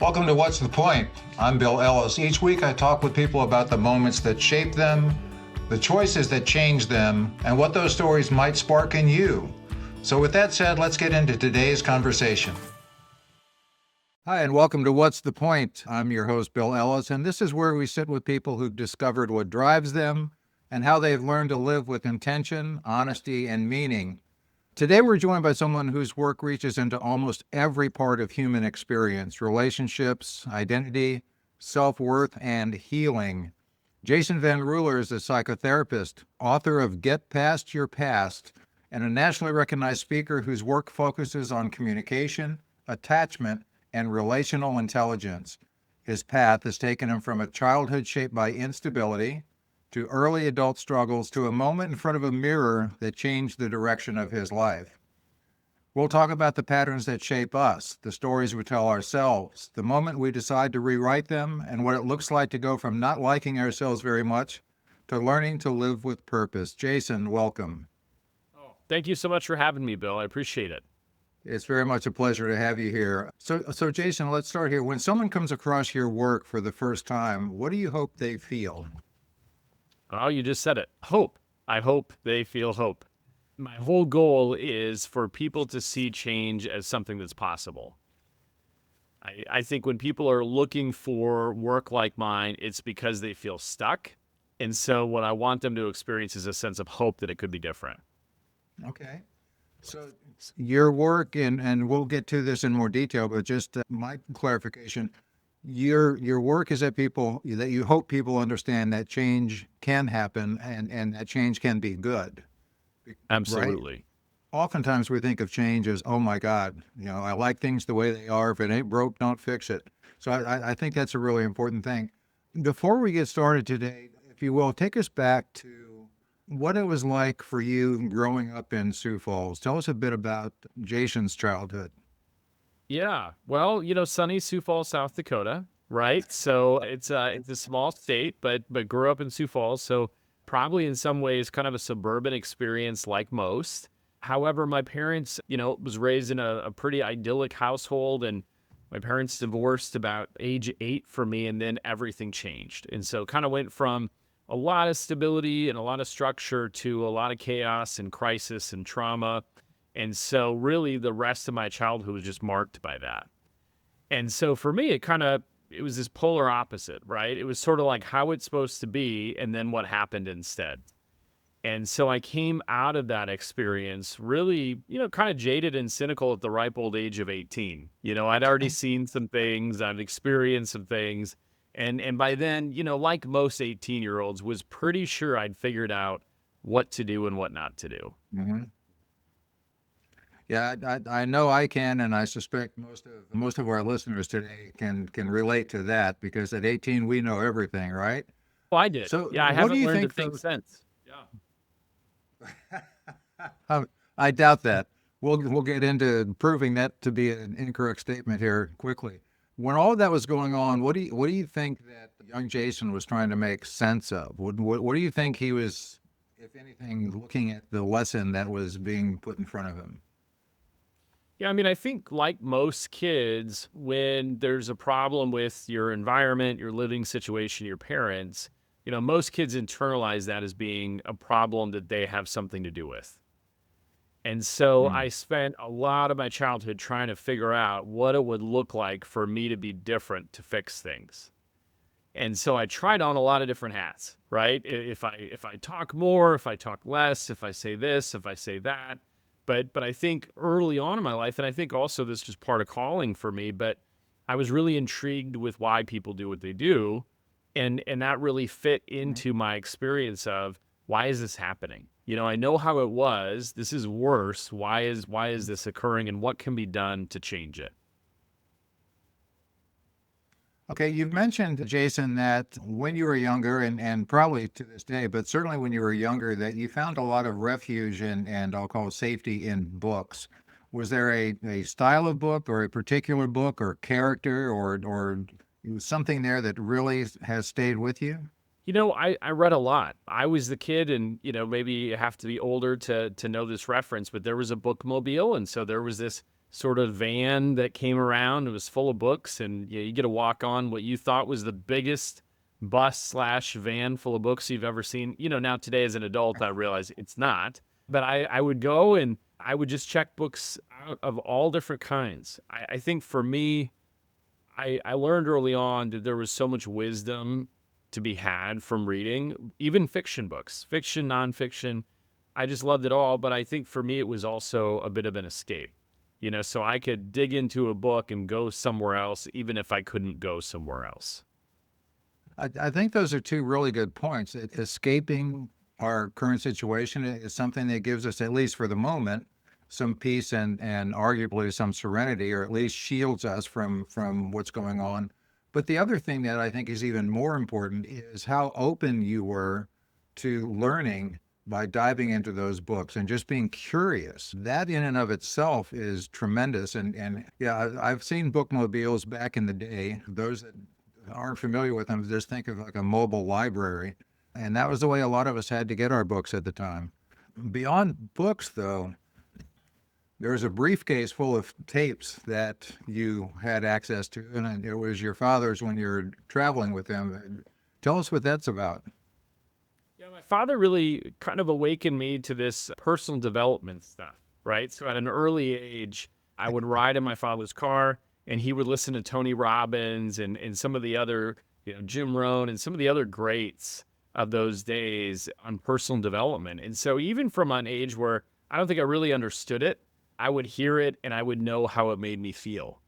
Welcome to What's the Point? I'm Bill Ellis. Each week I talk with people about the moments that shape them, the choices that change them, and what those stories might spark in you. So with that said, let's get into today's conversation. Hi, and welcome to What's the Point? I'm your host, Bill Ellis, and this is where we sit with people who've discovered what drives them and how they've learned to live with intention, honesty, and meaning. Today, we're joined by someone whose work reaches into almost every part of human experience: relationships, identity, self-worth, and healing. Jason Van Ruler is a psychotherapist, author of Get Past Your Past, and a nationally recognized speaker whose work focuses on communication, attachment, and relational intelligence. His path has taken him from a childhood shaped by instability to early adult struggles to a moment in front of a mirror that changed the direction of his life. We'll talk about the patterns that shape us, the stories we tell ourselves, the moment we decide to rewrite them, and what it looks like to go from not liking ourselves very much to learning to live with purpose. Jason, welcome. Thank you so much for having me, Bill. I appreciate it. It's very much a pleasure to have you here. So Jason, let's start here. When someone comes across your work for the first time, what do you hope they feel? Oh, you just said it. Hope. I hope they feel hope. My whole goal is for people to see change as something that's possible. I think when people are looking for work like mine, it's because they feel stuck. And so what I want them to experience is a sense of hope that it could be different. Okay. So your work, and we'll get to this in more detail, but just my clarification, your work is that you hope people understand that change can happen and that change can be good, right? Absolutely. Oftentimes we think of change as, oh my God, I like things the way they are. If it ain't broke, don't fix it. So I think that's a really important thing. Before we get started today, if you will, take us back to what it was like for you growing up in Sioux Falls. Tell us a bit about Jason's childhood. Yeah. Well, sunny Sioux Falls, South Dakota, right? So it's a small state, but grew up in Sioux Falls, so probably in some ways kind of a suburban experience like most. However, my parents, was raised in a pretty idyllic household, and my parents divorced about age 8 for me, and then everything changed. And so kind of went from a lot of stability and a lot of structure to a lot of chaos and crisis and trauma. And so really the rest of my childhood was just marked by that. And so for me, it was this polar opposite, right? It was sort of like how it's supposed to be and then what happened instead. And so I came out of that experience really, kind of jaded and cynical at the ripe old age of 18. I'd already seen some things, I'd experienced some things. And by then, like most 18-year-olds, was pretty sure I'd figured out what to do and what not to do. Mm-hmm. Yeah, I know I can, and I suspect most of our listeners today can relate to that because at 18 we know everything, right? Well, I did. So, Yeah, I what do haven't you learned to think think though? since. Yeah. I doubt that. We'll get into proving that to be an incorrect statement here quickly. When all of that was going on, what do you think that young Jason was trying to make sense of? What do you think he was, if anything, looking at the lesson that was being put in front of him? Yeah, I mean, I think like most kids, when there's a problem with your environment, your living situation, your parents, most kids internalize that as being a problem that they have something to do with. And so Mm. I spent a lot of my childhood trying to figure out what it would look like for me to be different to fix things. And so I tried on a lot of different hats, right? If I talk more, if I talk less, if I say this, if I say that. But I think early on in my life, and I think also this is part of calling for me, but I was really intrigued with why people do what they do. And that really fit into my experience of why is this happening? I know how it was. This is worse. Why is this occurring, and what can be done to change it? Okay, you've mentioned, Jason, that when you were younger, and probably to this day, but certainly when you were younger, that you found a lot of refuge and I'll call it safety in books. Was there a style of book or a particular book or character or something there that really has stayed with you? I read a lot. I was the kid, and maybe you have to be older to know this reference, but there was a bookmobile, and so there was this sort of van that came around. It was full of books, and you get to walk on what you thought was the biggest bus slash van full of books you've ever seen. Now today as an adult, I realize it's not. But I would go and I would just check books out of all different kinds. I think for me, I learned early on that there was so much wisdom to be had from reading, even fiction books, fiction, nonfiction. I just loved it all. But I think for me, it was also a bit of an escape, so I could dig into a book and go somewhere else, even if I couldn't go somewhere else. I think those are two really good points. Escaping our current situation is something that gives us, at least for the moment, some peace and arguably some serenity, or at least shields us from what's going on. But the other thing that I think is even more important is how open you were to learning by diving into those books and just being curious. That in and of itself is tremendous. And yeah, I've seen bookmobiles back in the day. Those that aren't familiar with them just think of like a mobile library. And that was the way a lot of us had to get our books at the time. Beyond books, though, there's a briefcase full of tapes that you had access to, and it was your father's when you're traveling with him. Tell us what that's about. Yeah, my father really kind of awakened me to this personal development stuff, right? So at an early age, I would ride in my father's car and he would listen to Tony Robbins and some of the other, Jim Rohn and some of the other greats of those days on personal development. And so even from an age where I don't think I really understood it, I would hear it and I would know how it made me feel.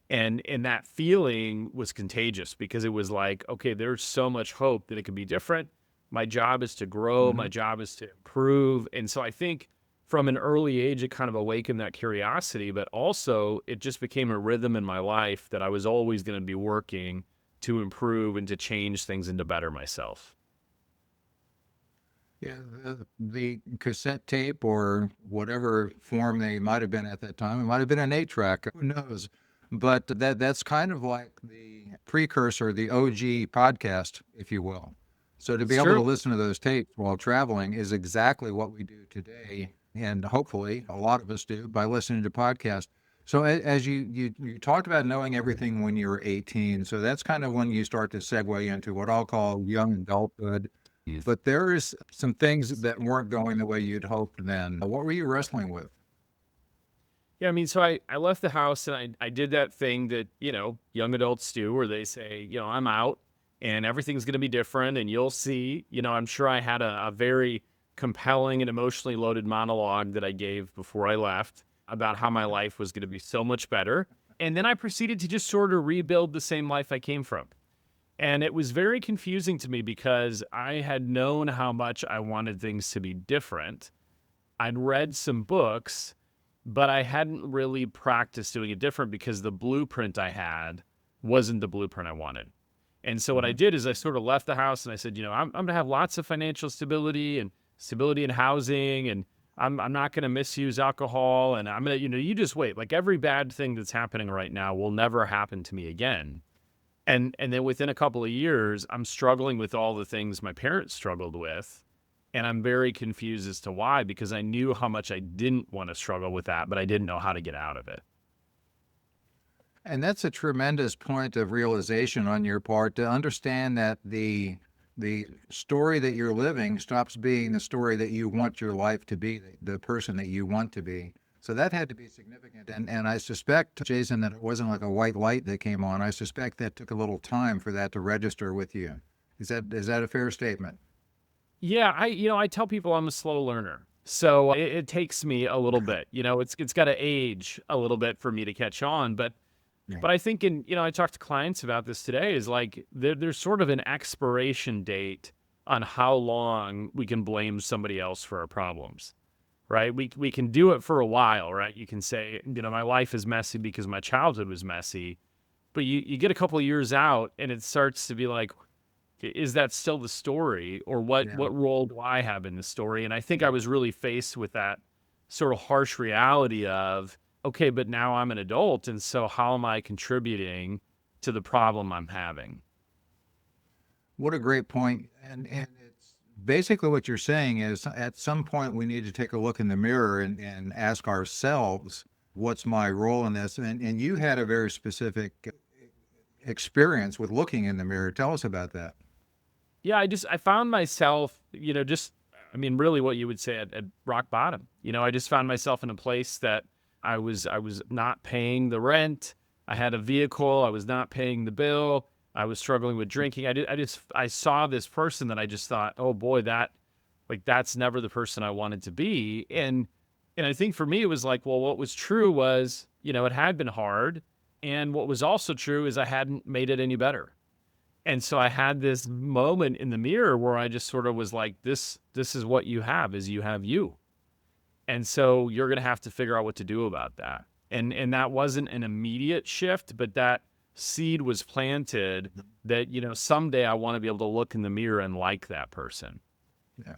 And that feeling was contagious because it was like, okay, there's so much hope that it could be different. My job is to grow, my job is to improve. And so I think from an early age, it kind of awakened that curiosity, but also it just became a rhythm in my life that I was always going to be working to improve and to change things and to better myself. Yeah, the cassette tape or whatever form they might have been at that time, it might have been an 8-track, who knows? But that's kind of like the precursor, the OG podcast, if you will. So to be It's able to true. listen to those tapes while traveling is exactly what we do today, and hopefully a lot of us do by listening to podcasts. So as you talked about knowing everything when you were 18, so that's kind of when you start to segue into what I'll call young adulthood. Yes. But there's some things that weren't going the way you'd hoped then. What were you wrestling with? Yeah, I mean, so I left the house and I did that thing that, young adults do where they say, I'm out and everything's going to be different and you'll see. I'm sure I had a very compelling and emotionally loaded monologue that I gave before I left about how my life was going to be so much better. And then I proceeded to just sort of rebuild the same life I came from. And it was very confusing to me because I had known how much I wanted things to be different. I'd read some books, but I hadn't really practiced doing it different because the blueprint I had wasn't the blueprint I wanted. And so what I did is I sort of left the house and I said, I'm going to have lots of financial stability and stability in housing, and I'm not going to misuse alcohol, and I'm going to, you just wait. Like every bad thing that's happening right now will never happen to me again. And then within a couple of years, I'm struggling with all the things my parents struggled with. And I'm very confused as to why, because I knew how much I didn't want to struggle with that, but I didn't know how to get out of it. And that's a tremendous point of realization on your part to understand that the story that you're living stops being the story that you want your life to be, the person that you want to be. So that had to be significant. And I suspect, Jason, that it wasn't like a white light that came on. I suspect that took a little time for that to register with you. Is that a fair statement? Yeah, I tell people I'm a slow learner. So it takes me a little bit. It's got to age a little bit for me to catch on, Yeah. but I think I talked to clients about this today is like there's sort of an expiration date on how long we can blame somebody else for our problems. Right? We can do it for a while, right? You can say, my life is messy because my childhood was messy, but you get a couple of years out and it starts to be like, is that still the story, or what Yeah. what role do I have in the story? And I think I was really faced with that sort of harsh reality of, okay, but now I'm an adult, and so how am I contributing to the problem I'm having? What a great point. And it's basically what you're saying is at some point we need to take a look in the mirror and ask ourselves what's my role in this? And you had a very specific experience with looking in the mirror. Tell us about that. Yeah, I found myself, I mean, really what you would say at rock bottom. I just found myself in a place that I was not paying the rent. I had a vehicle. I was not paying the bill. I was struggling with drinking. I saw this person that I just thought, oh boy, that's never the person I wanted to be. And I think for me, it was like, well, what was true was, it had been hard. And what was also true is I hadn't made it any better. And so I had this moment in the mirror where I just sort of was like, this is what you have, is you have you. And so you're going to have to figure out what to do about that. And that wasn't an immediate shift, but that seed was planted that, someday I want to be able to look in the mirror and like that person. Yeah.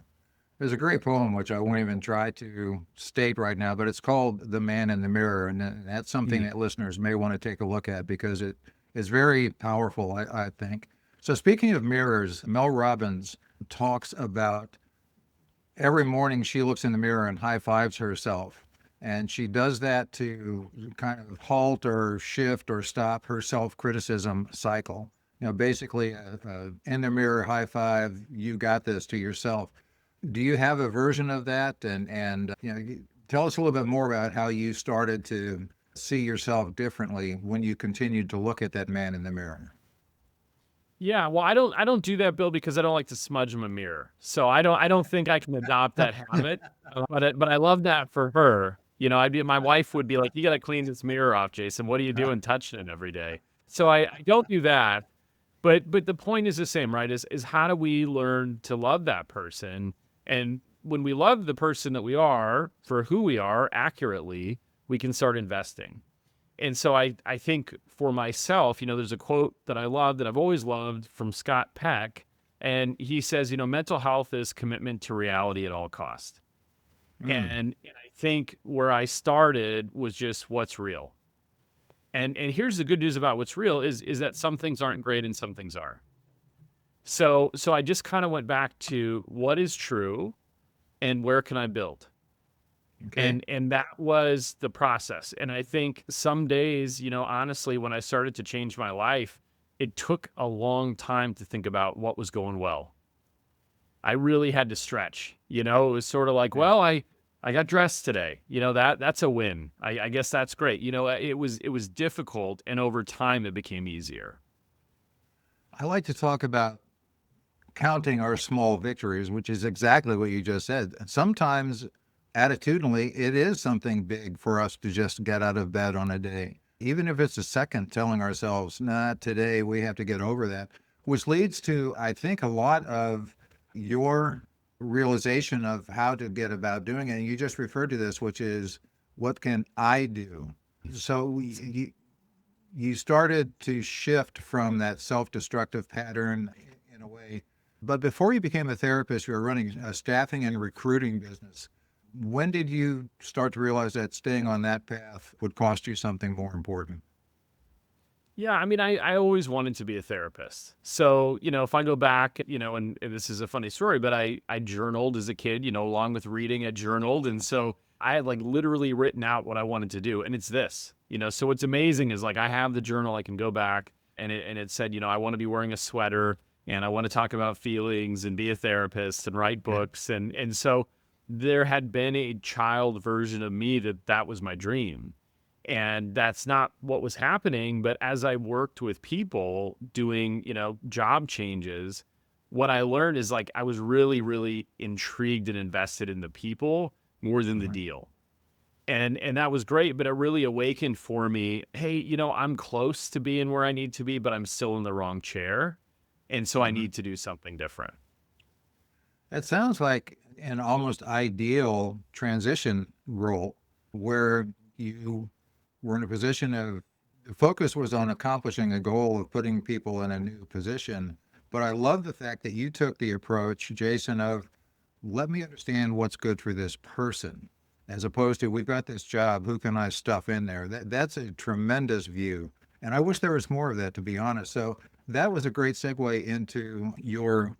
There's a great poem, which I won't even try to state right now, but it's called The Man in the Mirror. And that's something Mm. that listeners may want to take a look at because it is very powerful, I think. So, speaking of mirrors, Mel Robbins talks about every morning she looks in the mirror and high fives herself. And she does that to kind of halt or shift or stop her self criticism cycle. Basically, in the mirror high five, you got this to yourself. Do you have a version of that? And tell us a little bit more about how you started to see yourself differently when you continued to look at that man in the mirror. Yeah, well, I don't do that, Bill, because I don't like to smudge my mirror. So I don't think I can adopt that habit. But I love that for her. My wife would be like, "You got to clean this mirror off, Jason. What are you doing touching it every day?" So I don't do that. But the point is the same, right? Is how do we learn to love that person? And when we love the person that we are for who we are accurately, we can start investing. And so I think for myself, there's a quote that I love that I've always loved from Scott Peck. And he says, mental health is commitment to reality at all cost. Mm, And I think where I started was just what's real. And here's the good news about what's real is that some things aren't great and some things are. So I just kind of went back to what is true and where can I build? okay. And that was the process. And I think some days, honestly, when I started to change my life, it took a long time to think about what was going well. I really had to stretch. It was sort of like, Yeah. well, I got dressed today. That's a win. I guess that's great. It was difficult, and over time it became easier. I like to talk about counting our small victories, which is exactly what you just said. Sometimes, attitudinally, it is something big for us to just get out of bed on a day. Even if it's a second, telling ourselves, nah, today we have to get over that, which leads to, I think, a lot of your realization of how to get about doing it. And you just referred to this, which is, what can I do? So you started to shift from that self-destructive pattern in a way. But before you became a therapist, you were running a staffing and recruiting business. When did you start to realize that staying on that path would cost you something more important? Yeah, I mean, I always wanted to be a therapist. So, if I go back, and this is a funny story, but I journaled as a kid, along with reading, I journaled. And so I had like literally written out what I wanted to do. And it's this, so what's amazing is like I have the journal, I can go back and it said, I want to be wearing a sweater and I want to talk about feelings and be a therapist and write Yeah. books. And so there had been a child version of me that was my dream. And that's not what was happening. But as I worked with people doing, job changes, what I learned is like I was really, really intrigued and invested in the people more than the Right. deal. And that was great, but it really awakened for me, hey, I'm close to being where I need to be, but I'm still in the wrong chair. And so I Mhm. need to do something different. That sounds like an almost ideal transition role where you were in a position of the focus was on accomplishing a goal of putting people in a new position. But I love the fact that you took the approach, Jason, of let me understand what's good for this person, as opposed to we've got this job, who can I stuff in there? That's a tremendous view. And I wish there was more of that, to be honest. So that was a great segue into your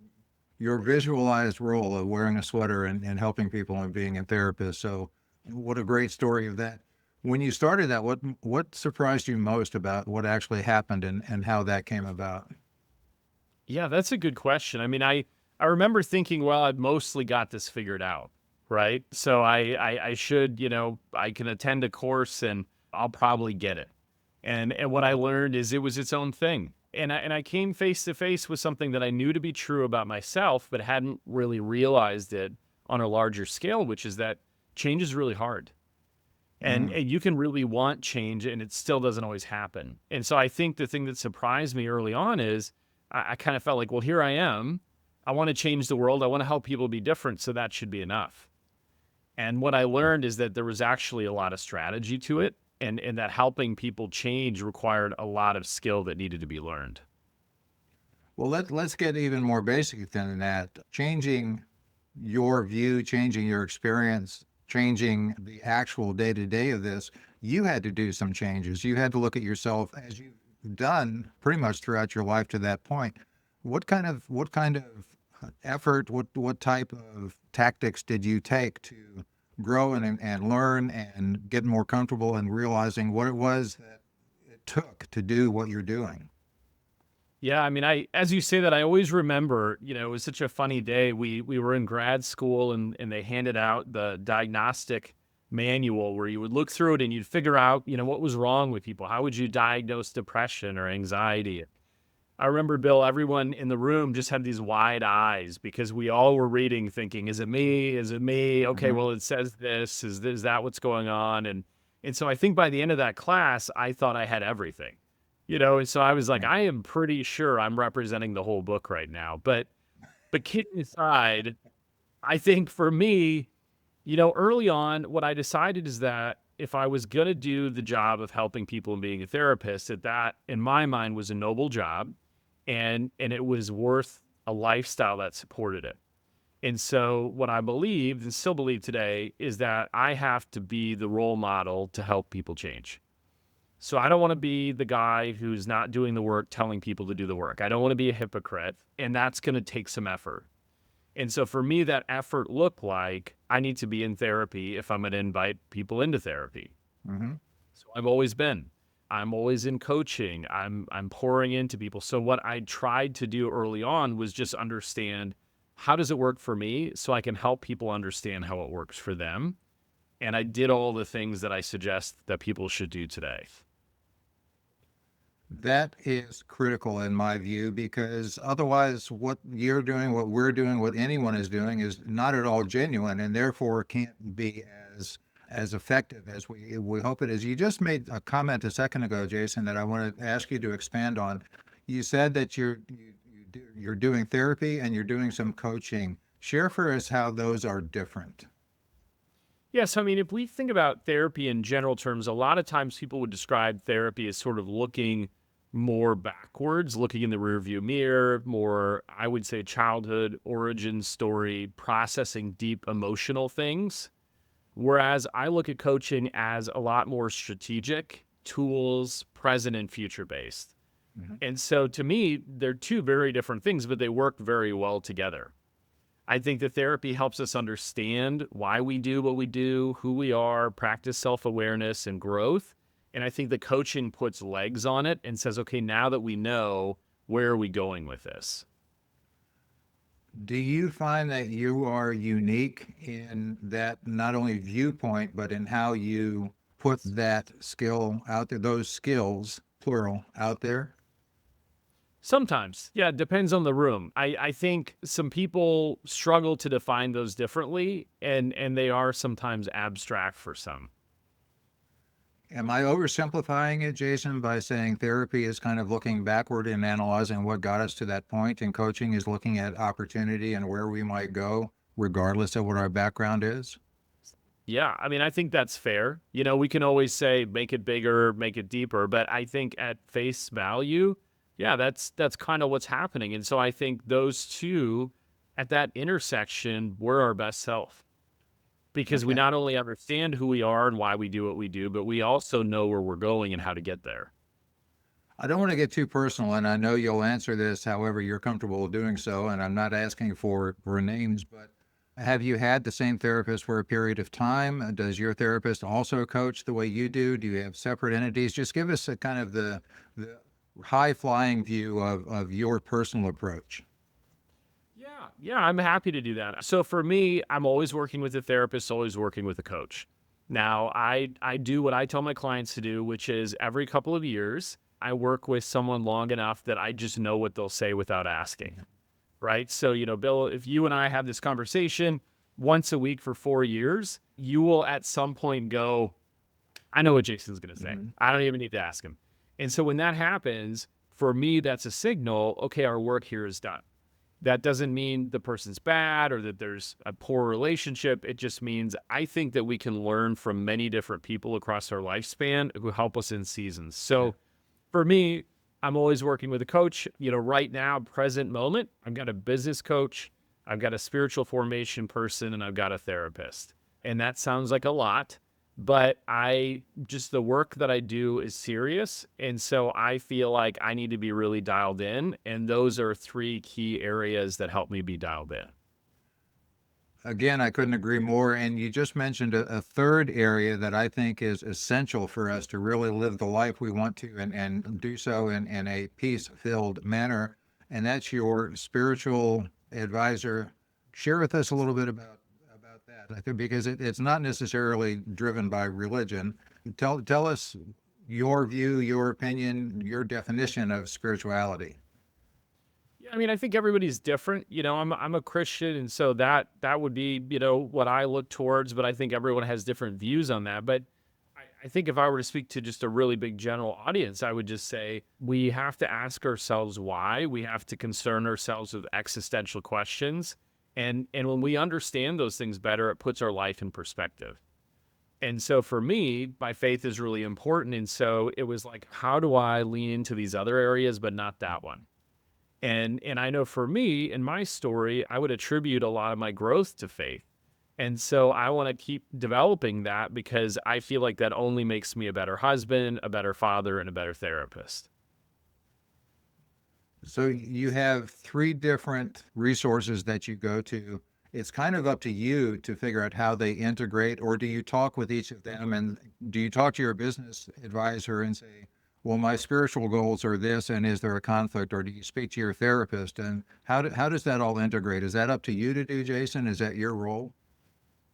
visualized role of wearing a sweater and helping people and being a therapist. So what a great story of that. When you started that, what surprised you most about what actually happened and how that came about? Yeah, that's a good question. I mean, I remember thinking, well, I've mostly got this figured out, right? So I should, I can attend a course and I'll probably get it. And what I learned is it was its own thing. And I came face to face with something that I knew to be true about myself, but hadn't really realized it on a larger scale, which is that change is really hard. Mm. And you can really want change and it still doesn't always happen. And so I think the thing that surprised me early on is I kind of felt like, well, here I am. I want to change the world. I want to help people be different. So that should be enough. And what I learned is that there was actually a lot of strategy to it, and that helping people change required a lot of skill that needed to be learned. Well, let's get even more basic than that. Changing your view, changing your experience, changing the actual day to day of this, you had to do some changes. You had to look at yourself as you've done pretty much throughout your life to that point. What kind of effort, what type of tactics did you take to grow and learn and get more comfortable and realizing what it was that it took to do what you're doing? Yeah, I mean, as you say that, I always remember, it was such a funny day. We were in grad school and they handed out the diagnostic manual where you would look through it and you'd figure out, what was wrong with people. How would you diagnose depression or anxiety? I remember, Bill, everyone in the room just had these wide eyes because we all were reading, thinking, "Is it me? Is it me? Okay, Mhm. well, it says this. Is that what's going on?" And so I think by the end of that class, I thought I had everything, and so I was like, Right. I am pretty sure I'm representing the whole book right now. But kidding aside, I think for me, early on, what I decided is that if I was going to do the job of helping people and being a therapist, that in my mind was a noble job and it was worth a lifestyle that supported it. And so what I believed and still believe today is that I have to be the role model to help people change. So I don't want to be the guy who's not doing the work telling people to do the work. I don't want to be a hypocrite, and that's going to take some effort. And so for me, that effort looked like I need to be in therapy if I'm going to invite people into therapy. Hmm. So I've always been. I'm always in coaching. I'm pouring into people. So what I tried to do early on was just understand how does it work for me so I can help people understand how it works for them. And I did all the things that I suggest that people should do today. That is critical in my view because otherwise, what you're doing, what we're doing, what anyone is doing is not at all genuine and therefore can't be as effective as we hope it is. You just made a comment a second ago, Jason, that I want to ask you to expand on. You said that you're doing therapy and you're doing some coaching. Share for us how those are different. Yeah, so I mean, if we think about therapy in general terms, a lot of times people would describe therapy as sort of looking more backwards, looking in the rearview mirror, more, I would say, childhood origin story, processing deep emotional things. Whereas I look at coaching as a lot more strategic, tools, present and future based. Mhm. And so to me, they're two very different things, but they work very well together. I think that therapy helps us understand why we do what we do, who we are, practice self awareness and growth. And I think the coaching puts legs on it and says, okay, now that we know, where are we going with this? Do you find that you are unique in that not only viewpoint, but in how you put that skill out there, those skills, plural, out there? Sometimes. Yeah, it depends on the room. I think some people struggle to define those differently and they are sometimes abstract for some. Am I oversimplifying it, Jason, by saying therapy is kind of looking backward and analyzing what got us to that point, and coaching is looking at opportunity and where we might go, regardless of what our background is? Yeah, I mean, I think that's fair. We can always say make it bigger, make it deeper, but I think at face value, yeah, that's kind of what's happening. And so I think those two at that intersection, we're our best self because we Okay. not only understand who we are and why we do what we do, but we also know where we're going and how to get there. I don't want to get too personal, and I know you'll answer this however you're comfortable doing so, and I'm not asking for names, but Have you had the same therapist for a period of time? Does your therapist also coach the way you do? Do you have separate entities? Just give us a kind of the high flying view of your personal approach. Yeah, I'm happy to do that. So for me, I'm always working with a therapist, always working with a coach. Now, I do what I tell my clients to do, which is every couple of years, I work with someone long enough that I just know what they'll say without asking. Right? So, Bill, if you and I have this conversation once a week for 4 years, you will at some point go, I know what Jason's going to say. Mhm. I don't even need to ask him. And so when that happens, for me, that's a signal, okay, our work here is done. That doesn't mean the person's bad or that there's a poor relationship. It just means I think that we can learn from many different people across our lifespan who help us in seasons. So for me, I'm always working with a coach. Right now, present moment, I've got a business coach, I've got a spiritual formation person, and I've got a therapist. And that sounds like a lot, but the work that I do is serious. And so I feel like I need to be really dialed in. And those are three key areas that help me be dialed in. Again, I couldn't agree more. And you just mentioned a third area that I think is essential for us to really live the life we want to and do so in a peace filled manner. And that's your spiritual advisor. Share with us a little bit about that. I think because it's not necessarily driven by religion. Tell us your view, your opinion, your definition of spirituality. Yeah, I mean, I think everybody's different. I'm a Christian, and so that would be what I look towards. But I think everyone has different views on that. But I think if I were to speak to just a really big general audience, I would just say we have to ask ourselves why. We have to concern ourselves with existential questions, and when we understand those things better, it puts our life in perspective. And so for me, my faith is really important. And so it was like, how do I lean into these other areas, but not that one? And I know for me, in my story, I would attribute a lot of my growth to faith. And so I want to keep developing that because I feel like that only makes me a better husband, a better father, and a better therapist. So you have three different resources that you go to. It's kind of up to you to figure out how they integrate, or do you talk with each of them? And do you talk to your business advisor and say, well, my spiritual goals are this, and is there a conflict? Or do you speak to your therapist? And how does that all integrate? Is that up to you to do, Jason? Is that your role?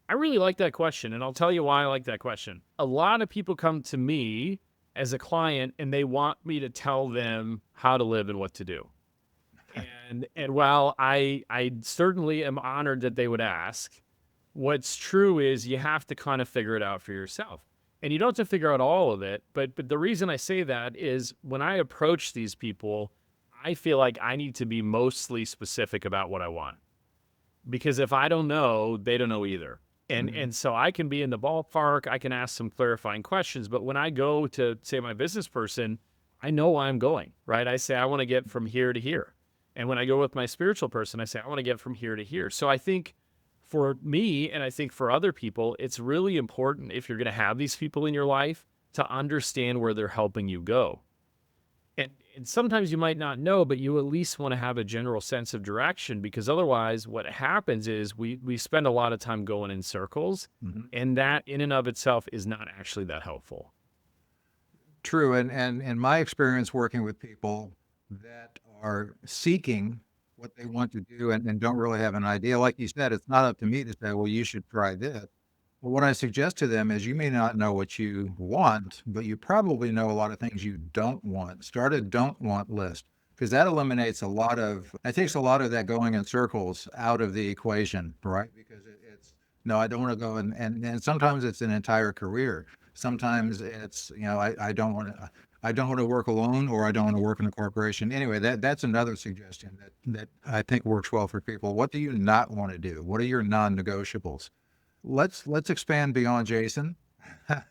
I really like that question, and I'll tell you why I like that question. A lot of people come to me as a client and they want me to tell them how to live and what to do. And while I certainly am honored that they would ask, what's true is you have to kind of figure it out for yourself. And you don't have to figure out all of it, but the reason I say that is when I approach these people, I feel like I need to be mostly specific about what I want. Because if I don't know, they don't know either. And so I can be in the ballpark, I can ask some clarifying questions, but when I go to say my business person, I know why I'm going, right? I say I want to get from here to here. And when I go with my spiritual person, I say I want to get from here to here. So I think for me, and I think for other people, it's really important if you're going to have these people in your life to understand where they're helping you go. And sometimes you might not know, but you at least want to have a general sense of direction because otherwise what happens is we spend a lot of time going in circles, Mhm. and that in and of itself is not actually that helpful. True. And in my experience working with people that are seeking what they want to do and don't really have an idea, like you said, it's not up to me to say, well, you should try this. Well, what I suggest to them is you may not know what you want, but you probably know a lot of things you don't want. Start a don't want list because that eliminates that takes a lot of that going in circles out of the equation, right? Because it's, no, I don't want to go. And sometimes it's an entire career. Sometimes it's, I don't want to work alone or I don't want to work in a corporation. Anyway, that's another suggestion that I think works well for people. What do you not want to do? What are your non-negotiables? Let's expand beyond Jason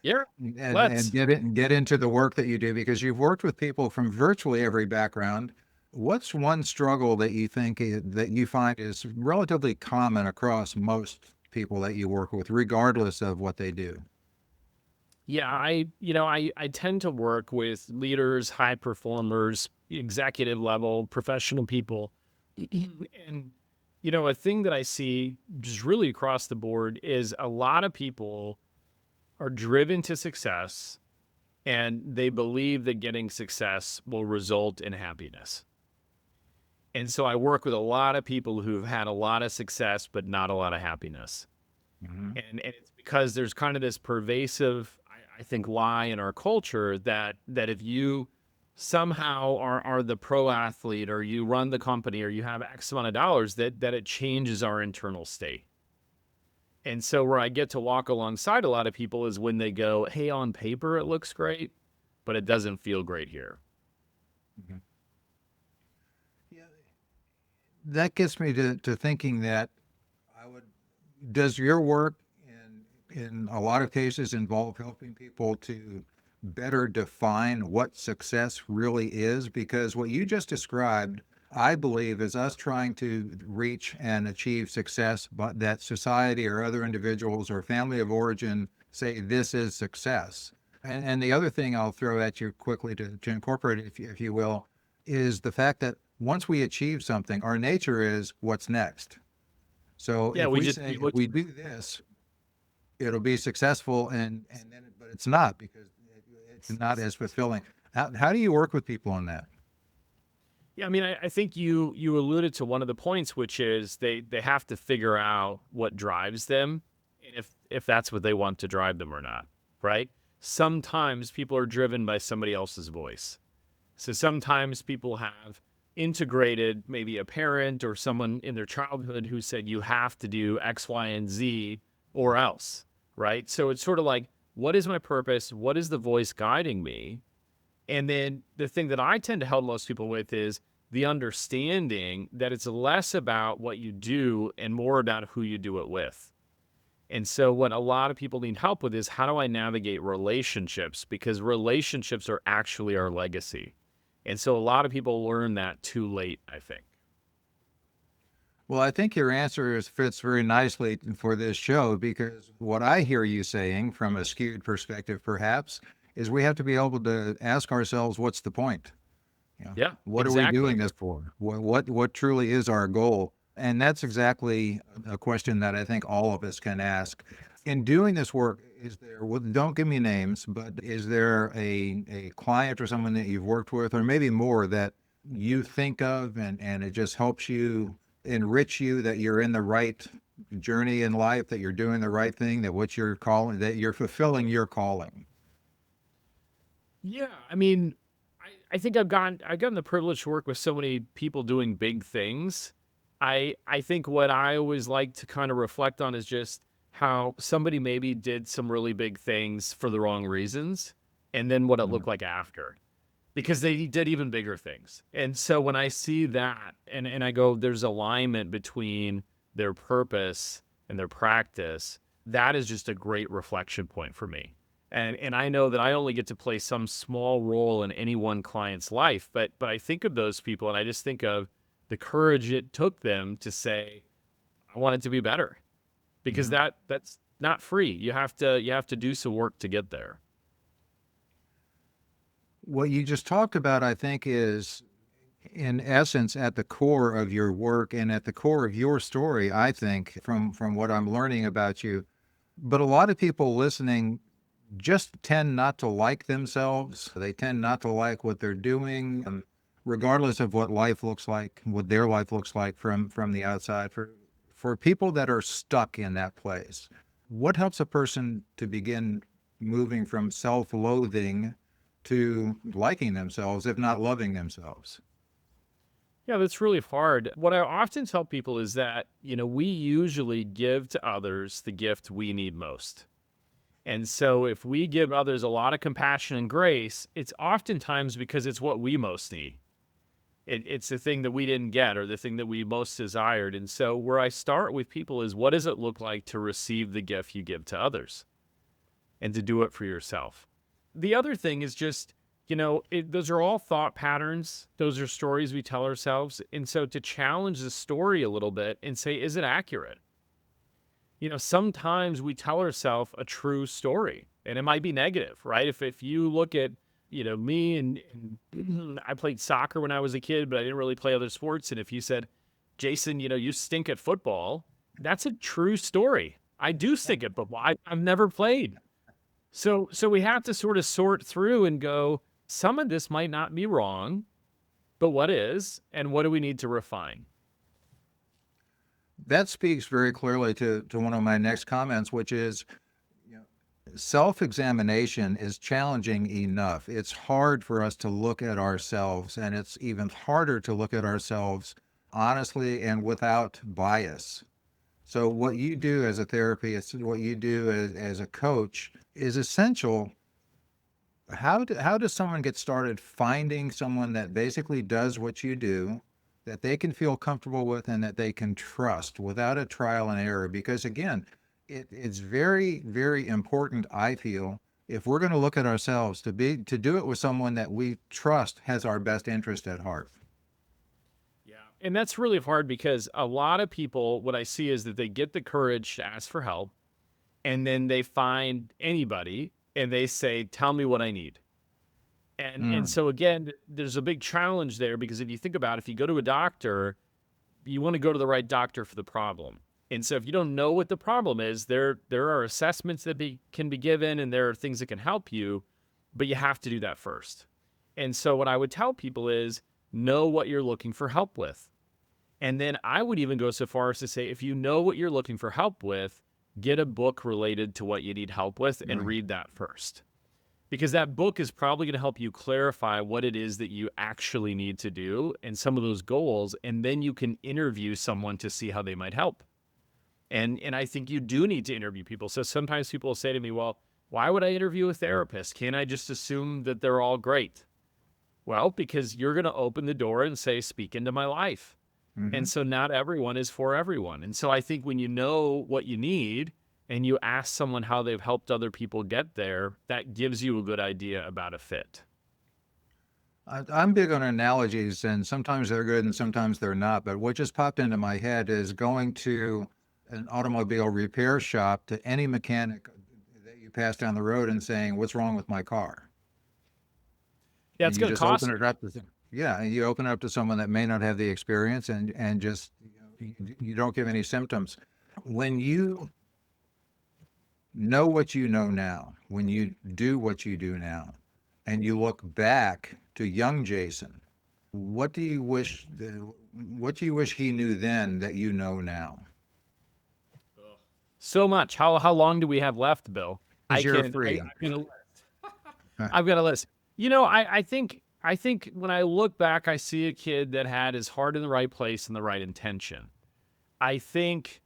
Yeah, and let's. get into the work that you do because you've worked with people from virtually every background. What's one struggle that you think that you find is relatively common across most people that you work with, regardless of what they do? Yeah, I tend to work with leaders, high performers, executive level, professional people. And A thing that I see just really across the board is a lot of people are driven to success and they believe that getting success will result in happiness. And so I work with a lot of people who've had a lot of success, but not a lot of happiness. Hmm. And it's because there's kind of this pervasive, I think, lie in our culture that if you somehow are the pro athlete or you run the company or you have X amount of dollars, that it changes our internal state. And so where I get to walk alongside a lot of people is when they go, hey, on paper it looks great, but it doesn't feel great here. Hmm. Yeah, that gets me to thinking that I would. Does your work in a lot of cases involve helping people to better define what success really is? Because what you just described, I believe, is us trying to reach and achieve success, but that society or other individuals or family of origin say this is success. And the other thing I'll throw at you quickly to incorporate, if you will, is the fact that once we achieve something, our nature is what's next. So Yeah, if we we just say if we do this, it'll be successful, and then but it's not because it's not as fulfilling. How do you work with people on that? yeah, I mean, I think you alluded to one of the points, which is they have to figure out what drives them, and if that's what they want to drive them or not, right? Sometimes people are driven by somebody else's voice. So sometimes people have integrated maybe a parent or someone in their childhood who said you have to do X, Y, and Z or else, right? So it's sort of like, what is my purpose? What is the voice guiding me? And then the thing that I tend to help most people with is the understanding that it's less about what you do and more about who you do it with. And so, what a lot of people need help with is how do I navigate relationships? Because relationships are actually our legacy. And so, a lot of people learn that too late, I think. Well, I think your answer fits very nicely for this show because what I hear you saying from a skewed perspective, perhaps, is we have to be able to ask ourselves, what's the point? Yeah, What are we exactly. doing this for? What truly is our goal? And that's exactly a question that I think all of us can ask. In doing this work, is there, well, don't give me names, but is there a client or someone that you've worked with, or maybe more that you think of and it just helps you enrich you that you're in the right journey in life, that you're doing the right thing, that what you're calling, that you're fulfilling your calling? Yeah, I mean, I think I've gotten the privilege to work with so many people doing big things. I think what I always like to kind of reflect on is just how somebody maybe did some really big things for the wrong reasons, and then what it Mhm. looked like after. Because they did even bigger things. And so when I see that and I go, there's alignment between their purpose and their practice, that is just a great reflection point for me. And I know that I only get to play some small role in any one client's life, but I think of those people and I just think of the courage it took them to say, I want it to be better. Because Mhm. that's not free. You have to do some work to get there. What you just talked about, I think, is in essence at the core of your work and at the core of your story, I think, from what I'm learning about you. But a lot of people listening just tend not to like themselves. They tend not to like what they're doing, regardless of what life looks like, what their life looks like from the outside. For people that are stuck in that place, what helps a person to begin moving from self-loathing to liking themselves, if not loving themselves? Yeah, that's really hard. What I often tell people is that, we usually give to others the gift we need most. And so if we give others a lot of compassion and grace, it's oftentimes because it's what we most need. It's the thing that we didn't get or the thing that we most desired. And so where I start with people is what does it look like to receive the gift you give to others and to do it for yourself? The other thing is just, those are all thought patterns. Those are stories we tell ourselves. And so to challenge the story a little bit and say, is it accurate? Sometimes we tell ourselves a true story and it might be negative, right? If you look at, me and I played soccer when I was a kid, but I didn't really play other sports. And if you said, Jason, you stink at football. That's a true story. I do stink at football. I've never played. So we have to sort of sort through and go, some of this might not be wrong, but what is, and what do we need to refine? That speaks very clearly to one of my next comments, which is, you know, self-examination is challenging enough. It's hard for us to look at ourselves, and it's even harder to look at ourselves honestly and without bias. So what you do as a therapist, what you do as a coach is essential. How does someone get started finding someone that basically does what you do, that they can feel comfortable with and that they can trust without a trial and error? Because again, it's very, very important, I feel, if we're going to look at ourselves to do it with someone that we trust has our best interest at heart. Yeah. And that's really hard because a lot of people, what I see is that they get the courage to ask for help, and then they find anybody and they say, tell me what I need. And Mm, so again, there's a big challenge there because if you think about it, if you go to a doctor, you want to go to the right doctor for the problem. And so if you don't know what the problem is, there are assessments that can be given, and there are things that can help you, but you have to do that first. And so what I would tell people is know what you're looking for help with. And then I would even go so far as to say, if you know what you're looking for help with, get a book related to what you need help with and right. read that first. Because that book is probably going to help you clarify what it is that you actually need to do and some of those goals. And then you can interview someone to see how they might help. And I think you do need to interview people. So sometimes people will say to me, well, why would I interview a therapist? Can't I just assume that they're all great? Well, because you're going to open the door and say, speak into my life. Hmm. And so not everyone is for everyone. And so I think when you know what you need and you ask someone how they've helped other people get there, that gives you a good idea about a fit. I'm big on analogies, and sometimes they're good and sometimes they're not. But what just popped into my head is going to an automobile repair shop to any mechanic that you pass down the road and saying, "What's wrong with my car?" Yeah, And it's you going to just open cost it you. up to yeah, and you open it up to someone that may not have the experience and just you don't give any symptoms. When you know what you know now, when you do what you do now, and you look back to young Jason, what do you wish what do you wish he knew then that you know now? So much. How long do we have left, Bill? Because you're free. I've got a list. I think when I look back, I see a kid that had his heart in the right place and the right intention. I think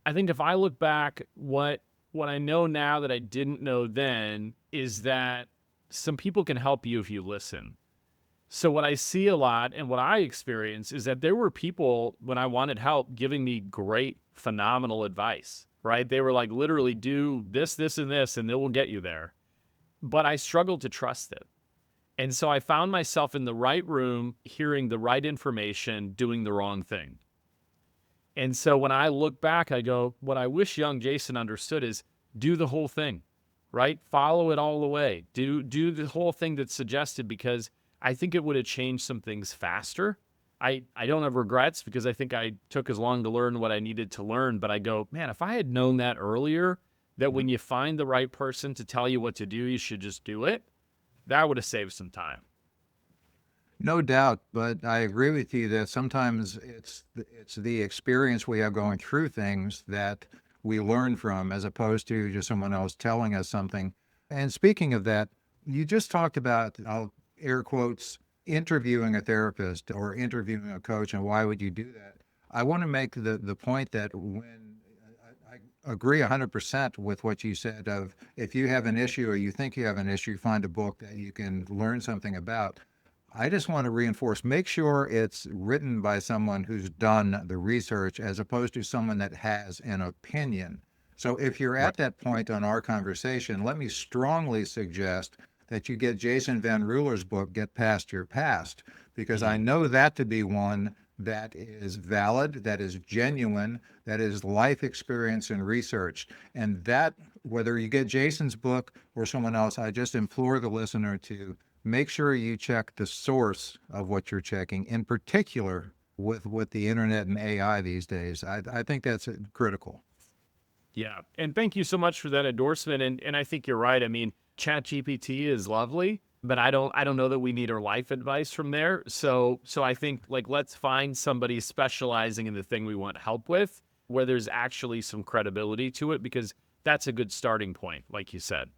I think if I look back, what I know now that I didn't know then is that some people can help you if you listen. So what I see a lot and what I experience is that there were people when I wanted help giving me great, phenomenal advice, right? They were like, literally do this, this, and this, and it will get you there. But I struggled to trust it. And so I found myself in the right room, hearing the right information, doing the wrong thing. And so when I look back, I go, what I wish young Jason understood is do the whole thing, right? Follow it all the way. Do the whole thing that's suggested because I think it would have changed some things faster. I don't have regrets because I think I took as long to learn what I needed to learn. But I go, man, if I had known that earlier, that when you find the right person to tell you what to do, you should just do it, that would have saved some time. No doubt, but I agree with you that sometimes it's the experience we have going through things that we learn from as opposed to just someone else telling us something. And speaking of that, you just talked about, I'll air quotes, interviewing a therapist or interviewing a coach, and why would you do that? I want to make the point that when I agree 100% with what you said of if you have an issue or you think you have an issue, find a book that you can learn something about. I just want to reinforce, make sure it's written by someone who's done the research as opposed to someone that has an opinion. So if you're Right. at that point on our conversation, let me strongly suggest that you get Jason Van Ruler's book, Get Past Your Past, because I Mhm. know that to be one that is valid, that is genuine, that is life experience and research. And that, whether you get Jason's book or someone else, I just implore the listener to make sure you check the source of what you're checking, in particular, with the internet and AI these days. I think that's critical. Yeah. And thank you so much for that endorsement. And I think you're right. I mean, ChatGPT is lovely, but I don't know that we need our life advice from there. So I think like let's find somebody specializing in the thing we want help with, where there's actually some credibility to it, because that's a good starting point, like you said.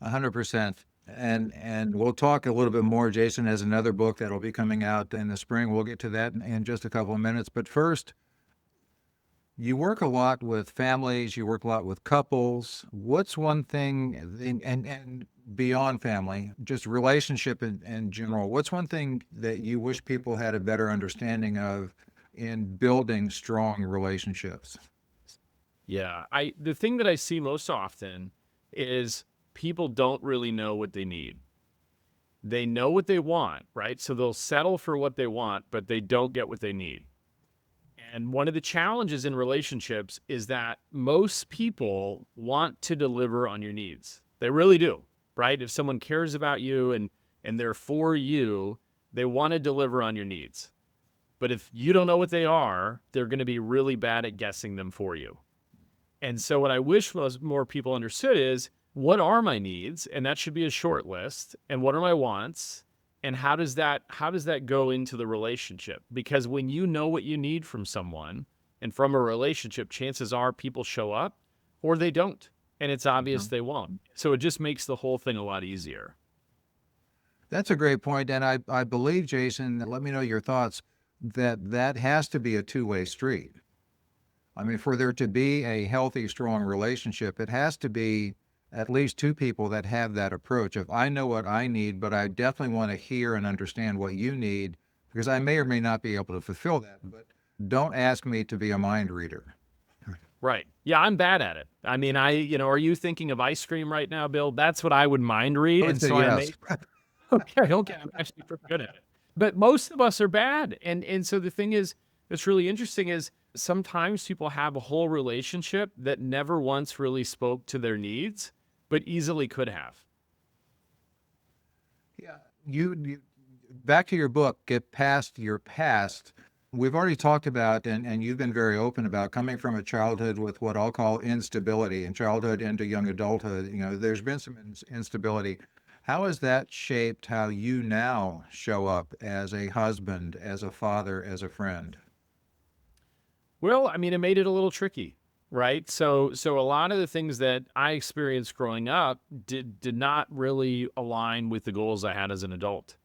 100%. And we'll talk a little bit more. Jason has another book that'll be coming out in the spring. We'll get to that in just a couple of minutes. But first, you work a lot with families, you work a lot with couples. What's one thing, and beyond family, just relationship in general, what's one thing that you wish people had a better understanding of in building strong relationships? Yeah. The thing that I see most often is people don't really know what they need. They know what they want, right? So they'll settle for what they want, but they don't get what they need. And one of the challenges in relationships is that most people want to deliver on your needs. They really do, right? If someone cares about you and they're for you, they want to deliver on your needs. But if you don't know what they are, they're going to be really bad at guessing them for you. And so what I wish more people understood is, what are my needs? And that should be a short list. And what are my wants? And how does that go into the relationship? Because when you know what you need from someone and from a relationship, chances are people show up or they don't. And it's obvious they won't. So it just makes the whole thing a lot easier. That's a great point, and I believe, Jason, let me know your thoughts, that that has to be a two-way street. I mean, for there to be a healthy, strong relationship, it has to be at least two people that have that approach of, I know what I need, but I definitely want to hear and understand what you need, because I may or may not be able to fulfill that, but don't ask me to be a mind reader. Right. Yeah, I'm bad at it. I mean, are you thinking of ice cream right now, Bill? That's what I would mind read. I would And say so I yes. may, okay, I'm actually pretty good at it. But most of us are bad. And so the thing is, that's really interesting is sometimes people have a whole relationship that never once really spoke to their needs, but easily could have. Yeah, you back to your book, Get Past Your Past. We've already talked about, and you've been very open about coming from a childhood with what I'll call instability and childhood into young adulthood. You know, there's been some instability. How has that shaped how you now show up as a husband, as a father, as a friend? Well, I mean, it made it a little tricky, right? So a lot of the things that I experienced growing up did not really align with the goals I had as an adult,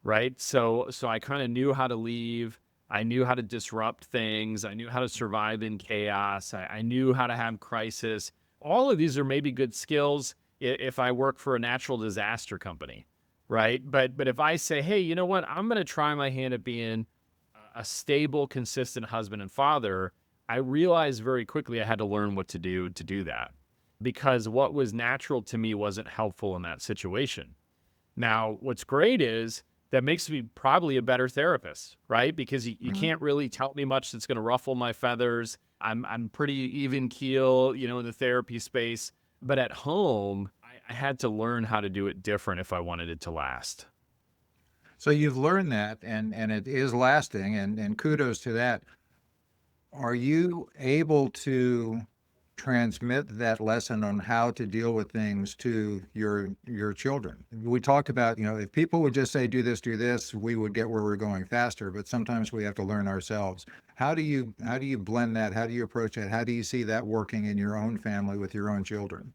right? So I kind of knew how to leave. I knew how to disrupt things. I knew how to survive in chaos. I knew how to have crisis. All of these are maybe good skills if I work for a natural disaster company, right? But if I say, hey, you know what? I'm going to try my hand at being a stable, consistent husband and father, I realized very quickly I had to learn what to do that, because what was natural to me wasn't helpful in that situation. Now, what's great is that makes me probably a better therapist, right? Because you Mhm. can't really tell me much that's going to ruffle my feathers. I'm pretty even keel, in the therapy space. But at home, I had to learn how to do it different if I wanted it to last. So you've learned that, and it is lasting, and kudos to that. Are you able to transmit that lesson on how to deal with things to your children? We talked about, if people would just say do this, we would get where we're going faster, but sometimes we have to learn ourselves. How do you blend that? How do you approach that? How do you see that working in your own family with your own children?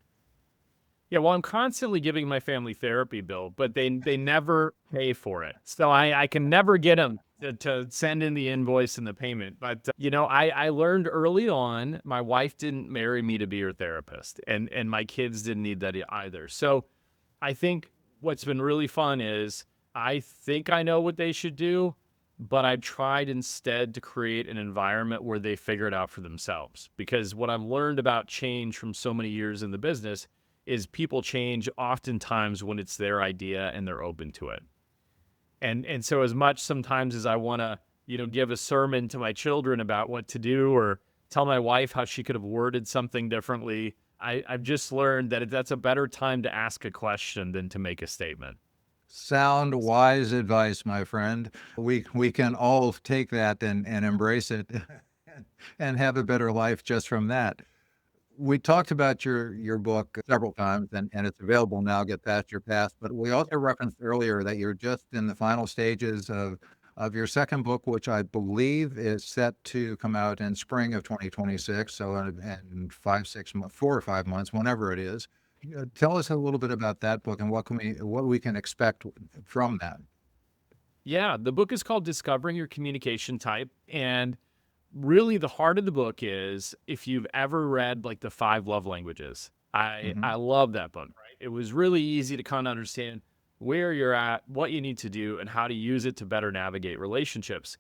Yeah, well, I'm constantly giving my family therapy, Bill, but they never pay for it. So I can never get them to send in the invoice and the payment. But I learned early on, my wife didn't marry me to be her therapist, and my kids didn't need that either. So I think what's been really fun is I think I know what they should do, but I tried instead to create an environment where they figure it out for themselves. Because what I've learned about change from so many years in the business is people change oftentimes when it's their idea and they're open to it. And so as much sometimes as I want to, give a sermon to my children about what to do or tell my wife how she could have worded something differently, I've just learned that that's a better time to ask a question than to make a statement. Sound, wise advice, my friend. We can all take that and embrace it and have a better life just from that. We talked about your book several times, and it's available now, Get Past Your Past, but we also referenced earlier that you're just in the final stages of your second book, which I believe is set to come out in spring of 2026, so in 5, 6 months, 4 or 5 months, whenever it is. Tell us a little bit about that book and what we can expect from that. Yeah, the book is called Discovering Your Communication Type. And really the heart of the book is if you've ever read like the five love languages. Mhm. I love that book, right? It was really easy to kind of understand where you're at, what you need to do, and how to use it to better navigate relationships.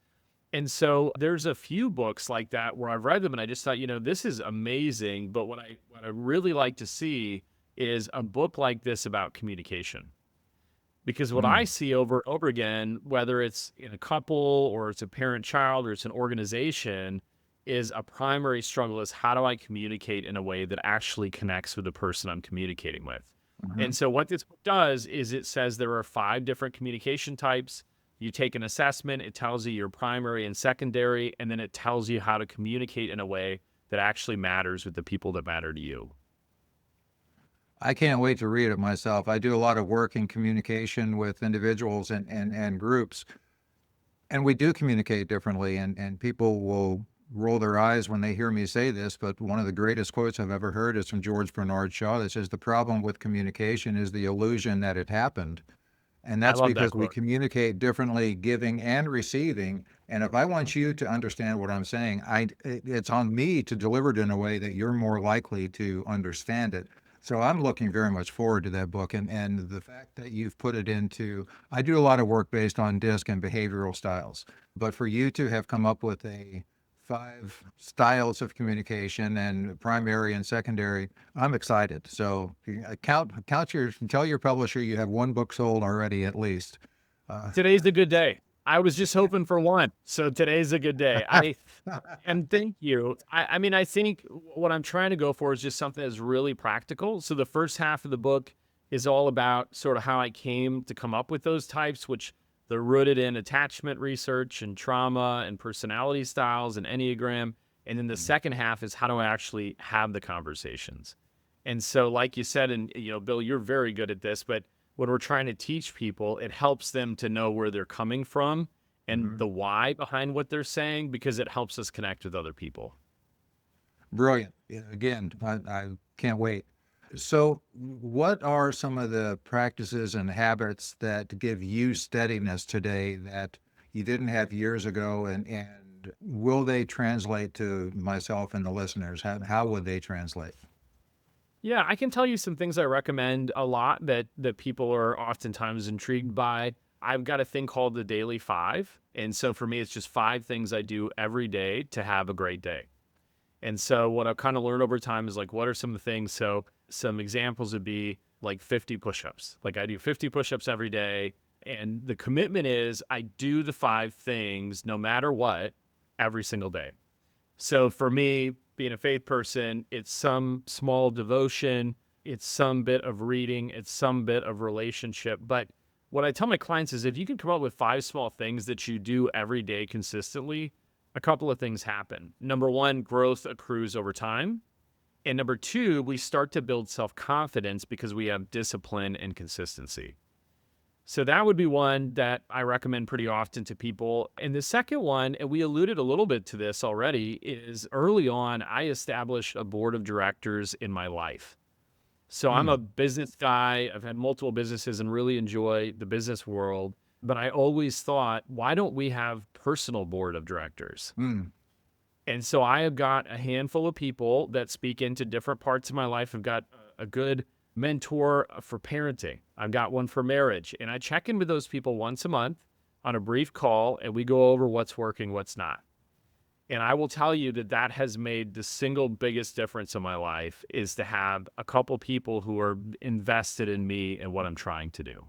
And so there's a few books like that where I've read them and I just thought, this is amazing. But what I really like to see is a book like this about communication. Because what I Mm. see over and over again, whether it's in a couple or it's a parent child or it's an organization, is a primary struggle is how do I communicate in a way that actually connects with the person I'm communicating with? And Mhm. so what this book does is it says there are five different communication types. You take an assessment, it tells you your primary and secondary, and then it tells you how to communicate in a way that actually matters with the people that matter to you. I can't wait to read it myself. I do a lot of work in communication with individuals and groups, and we do communicate differently, and people will roll their eyes when they hear me say this, but one of the greatest quotes I've ever heard is from George Bernard Shaw that says, "The problem with communication is the illusion that it happened." And I that's love that because we quote. communicate differently, giving and receiving. And if I want you to understand what I'm saying, it's on me to deliver it in a way that you're more likely to understand it. So I'm looking very much forward to that book. And the fact that you've put it into, I do a lot of work based on DISC and behavioral styles. But for you to have come up with a 5 styles of communication and primary and secondary, I'm excited. So tell your publisher you have one book sold already at least. Uh, Today's a good day. I was just hoping for one. So today's a good day. And thank you. I mean, I think what I'm trying to go for is just something that's really practical. So the first half of the book is all about sort of how I came to come up with those types, which they're rooted in attachment research and trauma and personality styles and Enneagram. And then the second half is how do I actually have the conversations? And so, like you said, and Bill, you're very good at this, but when we're trying to teach people, it helps them to know where they're coming from and Mhm. the why behind what they're saying because it helps us connect with other people. Brilliant. Yeah, again, I can't wait. So, what are some of the practices and habits that give you steadiness today that you didn't have years ago? And will they translate to myself and the listeners? How would they translate? Yeah, I can tell you some things I recommend a lot that people are oftentimes intrigued by. I've got a thing called the Daily Five. And so for me, it's just five things I do every day to have a great day. And so what I've kind of learned over time is like, what are some of the things? So some examples would be like 50 push-ups. Like I do 50 push-ups every day. And the commitment is I do the five things no matter what every single day. So for me, being a faith person, it's some small devotion, it's some bit of reading, it's some bit of relationship. But what I tell my clients is if you can come up with five small things that you do every day consistently, a couple of things happen. Number one, growth accrues over time. And number two, we start to build self confidence because we have discipline and consistency. So that would be one that I recommend pretty often to people. And the second one, and we alluded a little bit to this already, is early on, I established a board of directors in my life. So I'm a Mm, business guy. I've had multiple businesses and really enjoy the business world. But I always thought, why don't we have personal board of directors? mm. And so I have got a handful of people that speak into different parts of my life. I've got a good mentor for parenting. I've got one for marriage. And I check in with those people once a month on a brief call and we go over what's working, what's not. And I will tell you that that has made the single biggest difference in my life is to have a couple people who are invested in me and what I'm trying to do.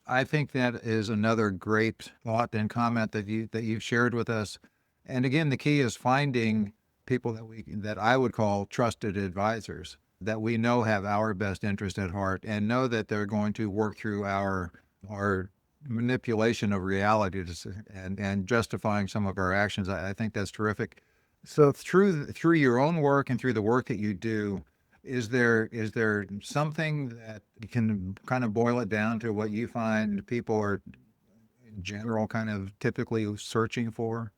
I think that is another great thought and comment that you've shared with us. And again, the key is finding people that I would call trusted advisors. that we know have our best interest at heart and know that they're going to work through our manipulation of reality and justifying some of our actions. I think that's terrific. So through your own work and through the work that you do, is there something that you can kind of boil it down to what you find people are in general kind of typically searching for?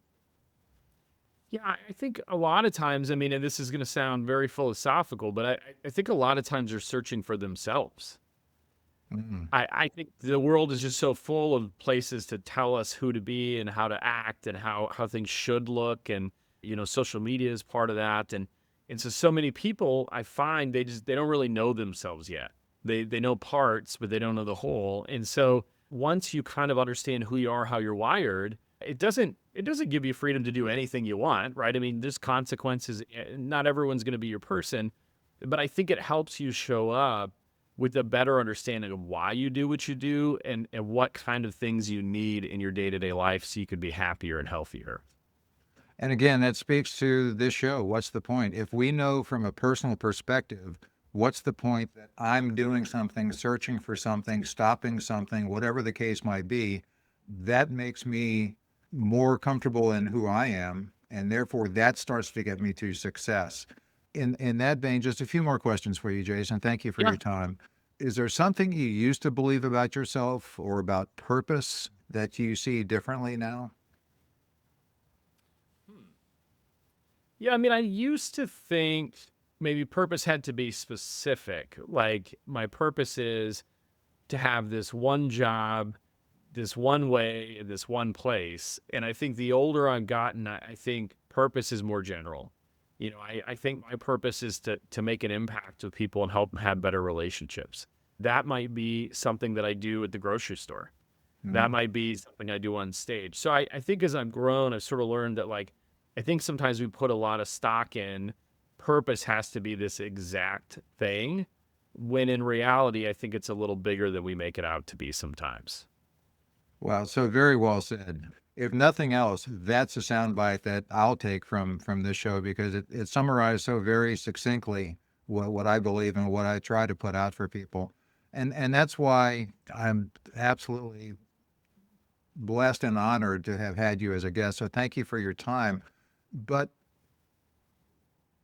Yeah, I think a lot of times, I mean, and this is going to sound very philosophical, but I think a lot of times they're searching for themselves. Mm, I think the world is just so full of places to tell us who to be and how to act and how things should look. And, social media is part of that. And so many people I find they don't really know themselves yet. They know parts, but they don't know the whole. And so once you kind of understand who you are, how you're wired, it doesn't give you freedom to do anything you want, right? I mean, there's consequences. Not everyone's going to be your person, but I think it helps you show up with a better understanding of why you do what you do and what kind of things you need in your day-to-day life so you could be happier and healthier. And again, that speaks to this show. What's the point? If we know from a personal perspective, what's the point that I'm doing something, searching for something, stopping something, whatever the case might be, that makes me more comfortable in who I am. And therefore, that starts to get me to success. In that vein, just a few more questions for you, Jason. Thank you for Yeah. your time. Is there something you used to believe about yourself or about purpose that you see differently now? Yeah, I mean, I used to think maybe purpose had to be specific. Like my purpose is to have this one job, this one way, in this one place. And I think the older I've gotten, I think purpose is more general. I think my purpose is to make an impact with people and help them have better relationships. That might be something that I do at the grocery store. That Mm. might be something I do on stage. So I think as I've grown, I've sort of learned that like I think sometimes we put a lot of stock in purpose has to be this exact thing, when in reality, I think it's a little bigger than we make it out to be sometimes. Wow, so very well said. If nothing else, that's a soundbite that I'll take from this show because it summarized so very succinctly what I believe and what I try to put out for people. And that's why I'm absolutely blessed and honored to have had you as a guest. So thank you for your time. But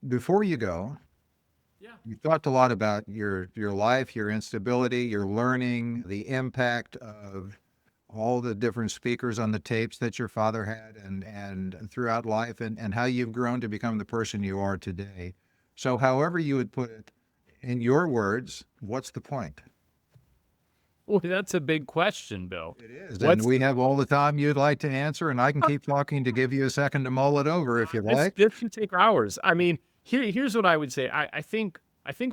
before you go, Yeah. you talked a lot about your life, your instability, your learning, the impact of all the different speakers on the tapes that your father had and throughout life and how you've grown to become the person you are today. So however you would put it in your words, what's the point? Well, that's a big question, Bill. It is. And What's we have all the time you'd like to answer, and I can keep talking to give you a second to mull it over if you this like. this could take hours. I mean, here's what I would say. I think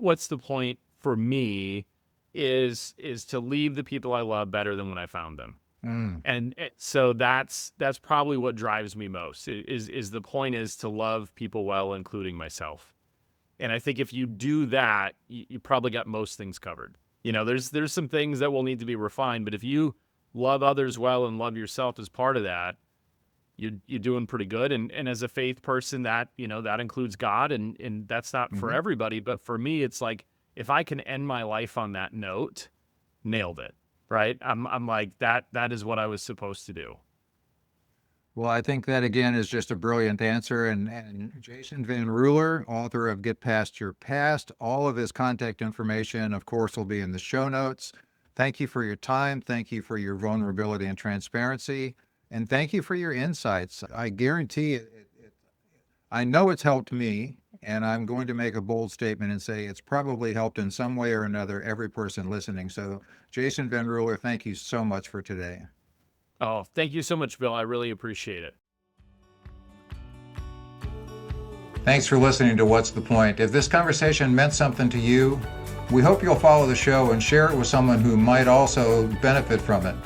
what's the point for me is to leave the people I love better than when I found them. Mm, And so that's probably what drives me most. Is the point is to love people well, including myself. And I think if you do that, you probably got most things covered. There's some things that will need to be refined, but if you love others well and love yourself as part of that, you're doing pretty good. And as a faith person, that includes God, and that's not for mhm. everybody, but for me, it's like if I can end my life on that note, nailed it, right? I'm like that is what I was supposed to do. Well, I think that again is just a brilliant answer. And Jason Van Ruler, author of Get Past Your Past, all of his contact information, of course, will be in the show notes. Thank you for your time. Thank you for your vulnerability and transparency. And thank you for your insights. I guarantee I know it's helped me, and I'm going to make a bold statement and say it's probably helped in some way or another every person listening. So, Jason Van Ruler, thank you so much for today. Oh, thank you so much, Bill. I really appreciate it. Thanks for listening to What's the Point? If this conversation meant something to you, we hope you'll follow the show and share it with someone who might also benefit from it.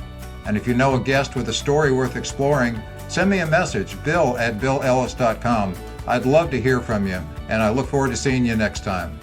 And if you know a guest with a story worth exploring, send me a message, bill@billellis.com. I'd love to hear from you, and I look forward to seeing you next time.